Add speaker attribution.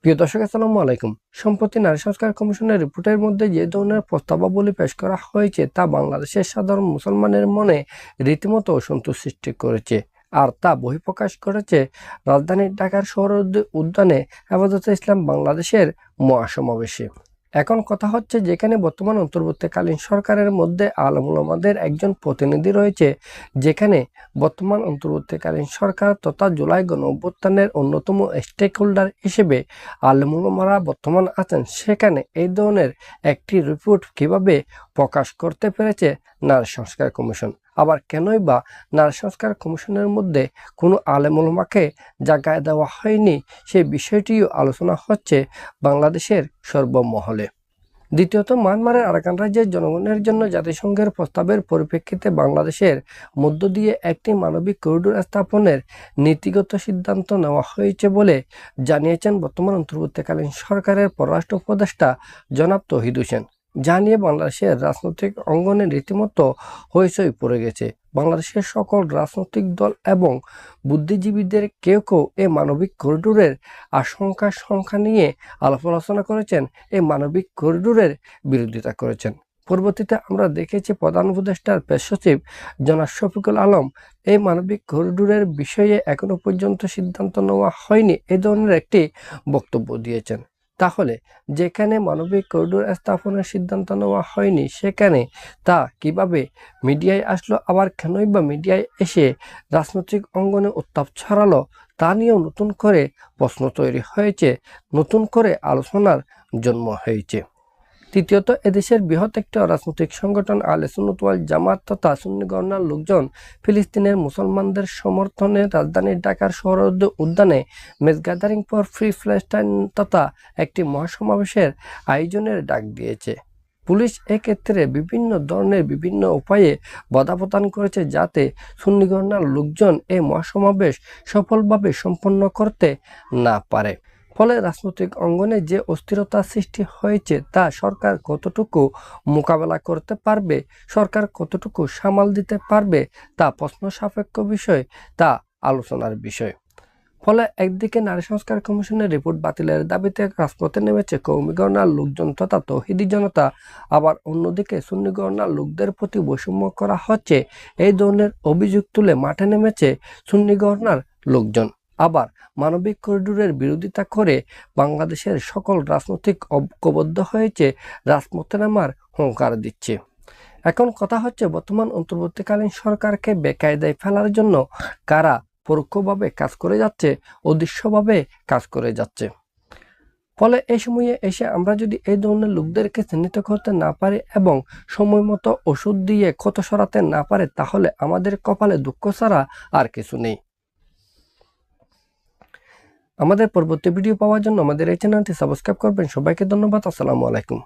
Speaker 1: প্রিয় দর্শক, আসসালামু আলাইকুম। সম্প্রতি নারী সংস্কার কমিশনের রিপোর্টের মধ্যে যে ধরনের প্রস্তাবাবলী পেশ করা হয়েছে তা বাংলাদেশের সাধারণ মুসলমানের মনে রীতিমতো অসন্তোষ সৃষ্টি করেছে। আর তা বহিঃপ্রকাশ করেছে রাজধানীর ঢাকার শহীদ উদ্যানে হেফাজতে ইসলাম বাংলাদেশের মহাসমাবেশে। এখন কথা হচ্ছে, যেখানে বর্তমান অন্তর্বর্তীকালীন সরকারের মধ্যে আলেম ওলামাদের একজন প্রতিনিধি রয়েছে, যেখানে বর্তমান অন্তর্বর্তীকালীন সরকার তথা জুলাই গণঅভ্যুত্থানের অন্যতম স্টেক হোল্ডার হিসেবে আলেম ওলামারা বর্তমান আছেন, সেখানে এই ধরনের একটি রিপোর্ট কিভাবে প্রকাশ করতে পেরেছে নারী সংস্কার কমিশন? আবার কেনই বা নারী সংস্কার কমিশনের মধ্যে কোনো আলেম ওলামাকে জায়গায় দেওয়া হয়নি, সেই বিষয়টিও আলোচনা হচ্ছে বাংলাদেশের সর্বমহলে। দ্বিতীয়ত, মায়ানমারের আরাকান রাজ্যের জনগণের জন্য জাতিসংঘের প্রস্তাবের পরিপ্রেক্ষিতে বাংলাদেশের মধ্য দিয়ে একটি মানবিক করিডোর স্থাপনের নীতিগত সিদ্ধান্ত নেওয়া হয়েছে বলে জানিয়েছেন বর্তমান অন্তর্বর্তীকালীন সরকারের পররাষ্ট্র উপদেষ্টা জনাব তৌহিদ হোসেন। যা নিয়ে বাংলাদেশের রাজনৈতিক অঙ্গনে রীতিমতো হইচই পড়ে গেছে। বাংলাদেশের সকল রাজনৈতিক দল এবং বুদ্ধিজীবীদের কেউ কেউ এই মানবিক করিডোরের আশঙ্কার সংখ্যা নিয়ে আলাপ আলোচনা করেছেন, এই মানবিক করিডোরের বিরোধিতা করেছেন। পরবর্তীতে আমরা দেখেছি প্রধান উপদেষ্টার প্রেস সচিব জনাব শফিকুল আলম এই মানবিক করিডোরের বিষয়ে এখনো পর্যন্ত সিদ্ধান্ত নেওয়া হয়নি এই ধরনের একটি বক্তব্য দিয়েছেন। তাহলে যেখানে মানবিক করিডোর স্থাপনের সিদ্ধান্ত নেওয়া হয়নি, সেখানে তা কিভাবে মিডিয়ায় আসলো? আবার কেনই বা মিডিয়ায় এসে রাজনৈতিক অঙ্গনে উত্তাপ ছড়ালো, তা নিয়েও নতুন করে প্রশ্ন তৈরি হয়েছে, নতুন করে আলোচনার জন্ম হয়েছে। তৃতীয়ত, এদেশের বৃহৎ একটি রাজনৈতিক সংগঠন আহলে সুন্নাত ওয়াল জামাত তথা সুন্নি গণনার লোকজন ফিলিস্তিনের মুসলমানদের সমর্থনে রাজধানী ঢাকার শহীদ উদ্যানে mass gathering for free Palestine তথা একটি মহাসমাবেশের আয়োজনের ডাক দিয়েছে। পুলিশ এক্ষেত্রে বিভিন্ন ধরনের বিভিন্ন উপায়ে বাধা প্রদান করেছে, যাতে সুন্নি গণনার লোকজন এই মহাসমাবেশ সফলভাবে সম্পন্ন করতে না পারে। ফলে রাজনৈতিক অঙ্গনে যে অস্থিরতা সৃষ্টি হয়েছে তা সরকার কতটুকু মোকাবেলা করতে পারবে, সরকার কতটুকু সামাল দিতে পারবে, তা প্রশ্ন সাপেক্ষ বিষয়, তা আলোচনার বিষয়। ফলে একদিকে নারী সংস্কার কমিশনের রিপোর্ট বাতিলের দাবিতে রাজপথে নেমেছে কওমি গণনার লোকজন তথা তৌহিদি জনতা, আবার অন্যদিকে সুন্নি গণনার লোকদের প্রতি বৈষম্য করা হচ্ছে এই ধরনের অভিযোগ তুলে মাঠে নেমেছে সুন্নি গণনার লোকজন। আবার মানবিক করিডোরের বিরোধিতা করে বাংলাদেশের সকল রাজনৈতিক ঐক্যবদ্ধ হয়েছে রাজপথে নামার হুঙ্কার দিচ্ছে। এখন কথা হচ্ছে, বর্তমান অন্তর্বর্তীকালীন সরকারকে বেকায়দায় ফেলার জন্য কারা পরোক্ষভাবে কাজ করে যাচ্ছে, অদৃশ্যভাবে কাজ করে যাচ্ছে। ফলে এই সময়ে এসে আমরা যদি এই ধরনের লোকদেরকে চিহ্নিত করতে না পারি এবং সময় মতো ওষুধ দিয়ে ক্ষত সরাতে না পারে, তাহলে আমাদের কপালে দুঃখ ছাড়া আর কিছু নেই। আমাদের পরবর্তী ভিডিও পাওয়ার জন্য আমাদের এই চ্যানেলটি সাবস্ক্রাইব করবেন। সবাইকে ধন্যবাদ। আসসালামু আলাইকুম।